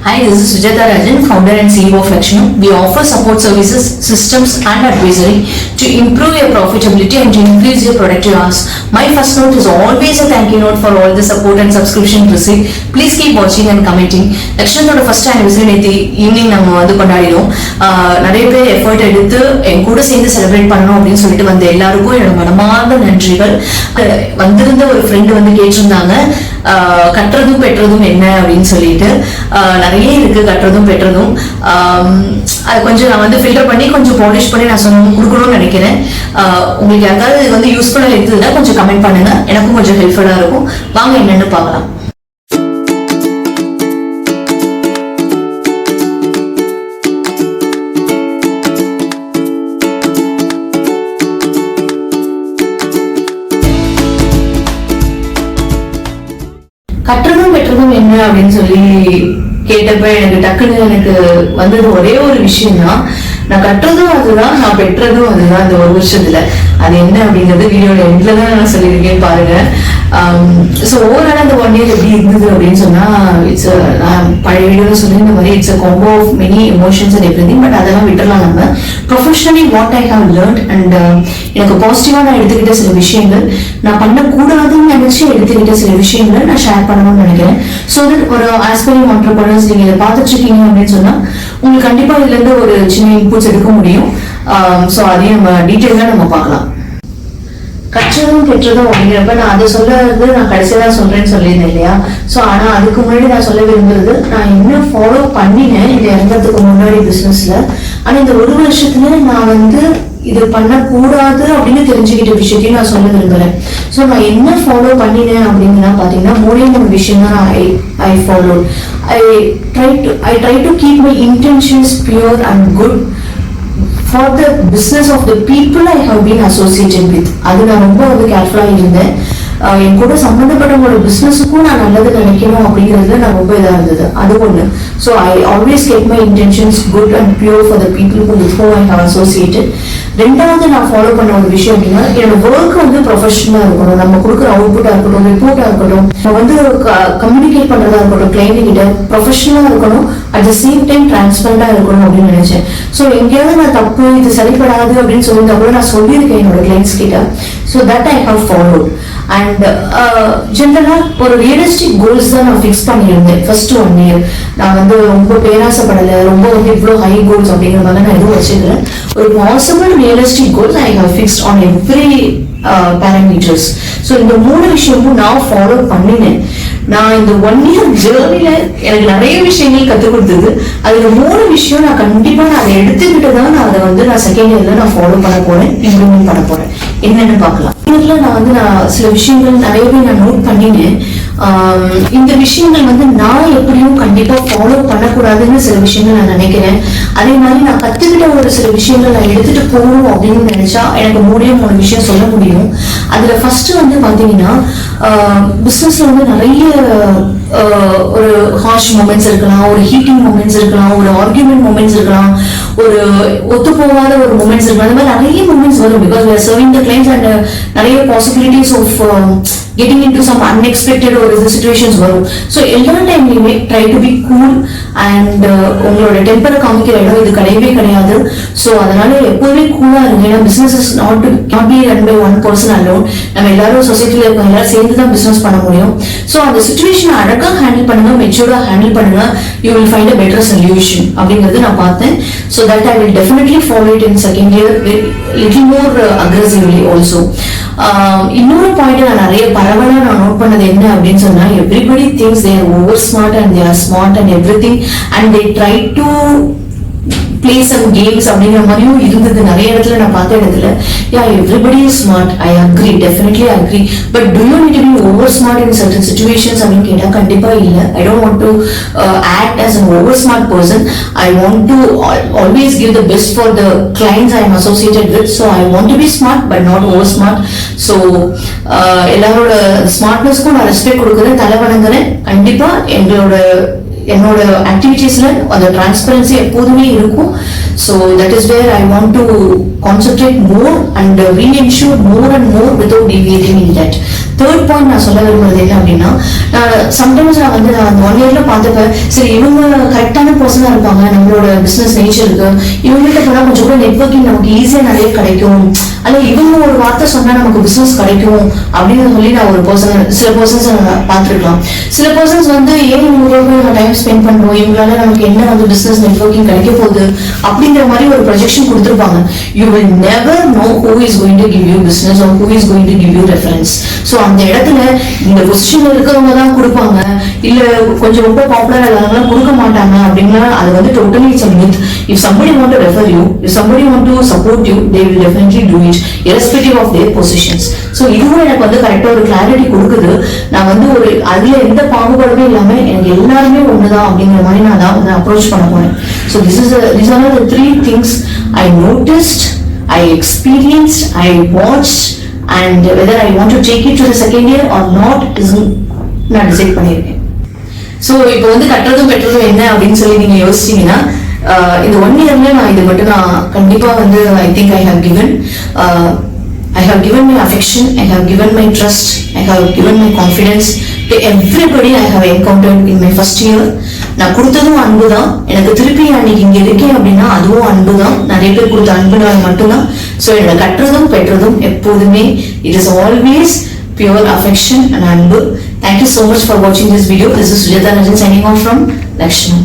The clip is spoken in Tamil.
Hi, this is Sujata Rajan, founder and CEO of Lakshmi. We offer support services, systems and advisory to improve your profitability and to increase your productive hours. My first note is always a thank you note for all the support and subscription received. Please keep watching and commenting. Lakshmi first anniversary நேற்று ஈவினிங் நம்ம வந்து கொண்டாடினோம். நிறைய பேர் எஃபர்ட் எடுத்து என் கூட சேர்ந்து செலிப்ரேட் பண்ணணும் அப்படின்னு சொல்லிட்டு வந்த எல்லாருக்கும் என்னோட மனமார்ந்த நன்றிகள். வந்திருந்த ஒரு ஃப்ரெண்டு வந்து கேட்டிருந்தாங்க கட்டுறதும் பெற்றதும் என்ன அப்படின்னு சொல்லிட்டு. நிறைய இருக்கு கட்டுறதும் பெற்றதும். அது கொஞ்சம் நான் வந்து ஃபில்டர் பண்ணி கொஞ்சம் பாலிஷ் பண்ணி நான் கொடுக்கணும்னு நினைக்கிறேன். உங்களுக்கு யாருக்காவது இது வந்து யூஸ்ஃபுல்லா இருக்குதுன்னா கொஞ்சம் கமெண்ட் பண்ணுங்க, எனக்கும் கொஞ்சம் ஹெல்ப்ஃபுல்லா இருக்கும். வாங்க என்னன்னு பார்க்கலாம். கற்றதும் பெற்றதும் என்ன அப்படின்னு சொல்லி கேட்டப்ப எனக்கு வந்தது ஒரே ஒரு விஷயம் தான். நான் கற்றதும் அதுதான், நான் பெற்றதும் அதுதான். இந்த ஒரு வருஷத்துல அது என்ன அப்படிங்கிறது வீடியோட எண்ட்ல தான் நான் சொல்லியிருக்கேன் பாருங்க. ஸோ ஓவரால் அந்த 1 இயர் எப்படி இருந்தது அப்படின்னு சொன்னா, நான் பழைய வீடியோல சொல்லி இந்த மாதிரி it's a combo of many emotions and everything. But அதெல்லாம் விட்டுறலாம். நம்ம professionally what I have learnt and எனக்கு பாசிட்டிவா நான் எடுத்துக்கிட்ட சில விஷயங்கள், நான் பண்ணக்கூடாதுன்னு நினைச்சு எடுத்துக்கிட்ட சில விஷயங்களை நான் ஷேர் பண்ணணும்னு நினைக்கிறேன். ஸோ தட் ஒரு ஆஸ்பைரிங் ஆண்டர்பிரனர்ஸ் நீங்க இதை பார்த்துட்டு இருக்கீங்க அப்படின்னு சொன்னா உங்களுக்கு கண்டிப்பா இதுல இருந்து ஒரு சின்ன இன்புட்ஸ் எடுக்க முடியும். ஸோ அதையும் நம்ம டீட்டெயிலா நம்ம பார்க்கலாம். கற்றதும் பெற்றதும் அப்படிங்கிறப்ப நான் அதை சொல்றது நான் கடைசியா சொல்றேன்னு சொல்லியிருந்தேன் இல்லையா. ஸோ ஆனா அதுக்கு முன்னாடி நான் சொல்ல விரும்புறது, நான் என்ன ஃபாலோ பண்ணினேன் இந்த இறங்கிறதுக்கு முன்னாடி பிசினஸ்ல. ஆனா இந்த ஒரு வருஷத்துல நான் வந்து இது பண்ணக்கூடாது அப்படின்னு தெரிஞ்சுக்கிட்ட விஷயத்தையும் நான் சொல்ல விரும்புறேன். ஸோ நான் என்ன ஃபாலோ பண்ணினேன் அப்படின்னா பாத்தீங்கன்னா 3 விஷயம் தான் I follow. I try to keep my intentions pure and good for the business of the people I have been associated with. அது நான் ரொம்ப வந்து கேர்ஃபுல்லா இருந்தேன். என் கூட சம்பந்தப்பட்டவங்களோட பிசினஸுக்கும் நான் நல்லது நினைக்கணும் அப்படிங்கிறதுல நான் ரொம்ப இதா இருந்தது. அது ஒண்ணு. So I always keep my intentions good and pure for the people with whom I have associated. ரெண்டாவது நான் ஃபாலோ பண்ண ஒரு விஷயம் அப்படின்னா, என்னோட ஒர்க் வந்து ப்ரொஃபஷனலா இருக்கணும். நம்ம கொடுக்குற அவுட்புட்டா இருக்கட்டும், ரிப்போர்ட்டா இருக்கட்டும், நம்ம வந்து கம்யூனிகேட் பண்றதா இருக்கட்டும், கிளைண்ட் கிட்ட ப்ரொஃபஷனலா இருக்கணும், அட் த சேம் டைம் டிரான்ஸ்பரண்டா இருக்கணும் அப்படின்னு நினைச்சேன். ஸோ எங்கேயாவது நான் தப்பு இது சரிப்படாது அப்படின்னு சொல்லியிருந்தா கூட நான் சொல்லியிருக்கேன் என்னோட கிளைண்ட்ஸ் கிட்ட. So that I have followed. And ஜென்ரலா ஒரு ரியலிஸ்டிக் கோல்ஸ் தான் நான் ஃபிக்ஸ் பண்ணியிருந்தேன் ஃபர்ஸ்ட் 1 இயர். நான் வந்து ரொம்ப பேராசப்படலை, ரொம்ப வந்து இவ்வளோ ஹை கோல்ஸ் அப்படிங்கிற மாதிரி நான் எதுவும் வச்சுக்கிறேன். ஒரு possible realistic goals I have fixed on every parameters. So இந்த 3 விஷயமும் நான் ஃபாலோ பண்ணினேன். நான் இந்த 1 இயர் ஜேர்னில எனக்கு நிறைய விஷயங்கள் கற்றுக் கொடுத்தது. அதுல 3 விஷயம் நான் கண்டிப்பா நான் அதை எடுத்துக்கிட்டு தான் நான் அதை வந்து நான் செகண்ட் இயர்ல நான் ஃபாலோ பண்ண போறேன், இம்ப்ளிமெண்ட் பண்ண போறேன். என்னன்னு பார்க்கலாம். நான் சில விஷயங்கள் நிறையவே நான் நோட் பண்ணினேன். இந்த விஷயங்கள் வந்து நான் எப்படியும் கண்டிப்பா ஃபாலோ பண்ணக்கூடாதுன்னு சில விஷயங்கள் நான் நினைக்கிறேன். அதே மாதிரி நான் கத்துக்கிட்ட ஒரு சில விஷயங்கள் நான் எடுத்துட்டு போகணும் அப்படின்னு நினைச்சா எனக்கு 3 விஷயம் சொல்ல முடியும். அதுல ஃபர்ஸ்ட் வந்து பாத்தீங்கன்னா, பிசினஸ்ல வந்து நிறைய ஒரு ஹார்ஷ் மூமெண்ட்ஸ் இருக்கலாம், ஒரு ஹீட்டிங் மூமெண்ட்ஸ் இருக்கலாம், ஒரு ஆர்கியூமெண்ட் மூமெண்ட்ஸ் இருக்கலாம், ஒரு ஒத்து போகாத ஒரு மூமெண்ட்ஸ் இருக்கலாம். அந்த மாதிரி நிறைய மூமெண்ட்ஸ் வரும். Because we are serving the clients and நிறைய possibilities of getting into some unexpected ஒரு situations வரும். ஸோ எல்லா டைம்லையுமே try to be cool and உங்களோட டெம்பரை காமிக்கிற இடம் இது கிடையவே கிடையாது. ஸோ அதனால எப்போதுமே கூலா இருங்க. ஏன்னா business is not be run by one person alone. நம்ம எல்லாரும் சொசைட்டில இருக்க எல்லாரும் சேர்ந்து தான் பிசினஸ் பண்ண முடியும். ஸோ அந்த சுச்சுவேஷன் அழகா ஹேண்டில் பண்ணுங்க, மெச்சூர்டா ஹேண்டில் பண்ணுங்க. You will find a better solution அப்படிங்கிறது நான் பார்த்தேன். So that I will definitely follow it in second year little more aggressively also. இன்னொரு பாயிண்ட் நான் நிறைய பரவலா நான் நோட் பண்ணது என்ன அப்படின்னு சொன்னா, everybody things they are over smart and they are smart and everything and they try to play some games அப்படிங்கிற மாதிரியும் இருந்தது நிறைய இடத்துல. நான் பார்த்த இடத்துல everybody is smart, I agree, definitely agree. But do you need to be over smart in certain situations அப்படின்னு கேட்டா கண்டிப்பா இல்லை. I don't want to act as an over smart person. I want to always give the best for the clients I am associated with. So I want to be smart but not over smart. So எல்லாரோட ஸ்மார்ட்னஸ்க்கும் நான் ரெஸ்பெக்ட் கொடுக்குறேன், தலை வணங்குறேன். கண்டிப்பா எங்களோட என்னோட ஆக்டிவிட்டீஸ்ல அந்த டிரான்ஸ்பரன்சி எப்போதுமே இருக்கும். So that is where I want to concentrate more and reensure more and more without deviating in that. Third point நான் சொல்ல விரும்புறது என்ன அப்படின்னா, சம்டைம்ஸ் நான் வந்து நான் 1 இயர்ல பார்த்துப்பேன், சரி இவங்க கரெக்டான பர்சனா இருப்பாங்க நம்மளோட பிசினஸ் நேச்சருக்கு, இவங்ககிட்ட போனா கொஞ்சம் கூட நெட்வொர்க்கிங் நமக்கு ஈஸியா நிறைய கிடைக்கும், அல்ல இவங்க ஒரு வார்த்தை சொன்னா நமக்கு பிசினஸ் கிடைக்கும் அப்படின்னு சொல்லி நான் ஒரு சில பர்சன்ஸ் பார்த்துருக்கலாம். சில பர்சன்ஸ் வந்து ஏன் இவங்களோட நம்ம டைம் ஸ்பெண்ட் பண்றோம், இவங்களால நமக்கு என்ன வந்து பிசினஸ் நெட்வொர்க்கிங் கிடைக்க போகுது அப்படிங்கிற மாதிரி ஒரு ப்ரொஜெக்ஷன் கொடுத்துருப்பாங்க. You will never know who is going to give you business or who is going to give you reference. So அந்த இடத்துல இந்த பொசிஷன்ல இருக்கிறவங்க தான் கொடுப்பாங்க, இல்ல கொஞ்சம் ரொம்ப பாப்புலர் இல்லாதவங்க கொடுக்க மாட்டாங்க அப்படின்னா அது வந்து totally it's a myth. If somebody want to refer you, if somebody want to support you, they will definitely do it irrespective of their positions. So இதுவும் எனக்கு வந்து கரெக்டா ஒரு கிளாரிட்டி கொடுக்குது. நான் வந்து ஒரு அதுல எந்த பாகுபாடுமே இல்லாம எனக்கு எல்லாருமே ஒண்ணுதான் அப்படிங்கிற மாதிரி நான் தான் வந்து அப்ரோச் பண்ண போறேன். So these are the 3 things I noticed, I experienced, I watched, and whether I want to take it to the second year or not is நான் டிசைட் பண்ணியிருக்கேன். ஸோ இப்போ வந்து கட்டுறதும் பெற்றதும் என்ன அப்படின்னு சொல்லி நீங்க யோசிச்சீங்கன்னா, இந்த 1 இயர்ல நான் இது மட்டும் நான் கண்டிப்பா வந்து I think I have given my affection, I have given my trust, I have given my confidence to everybody I have encountered in my first year. நான் கொடுத்ததும் அன்பு தான், எனக்கு திருப்பி அன்னைக்கு இங்க இருக்கேன் அப்படின்னா அதுவும் அன்பு தான், நிறைய பேர் கொடுத்த அன்புனால மட்டும்தான். ஸோ என்னோட கட்டுறதும் பெற்றதும் எப்போதுமே it is always pure affection and anbu. Thank you so much for watching this video. This is Sujata Rajan signing off from Lakshman.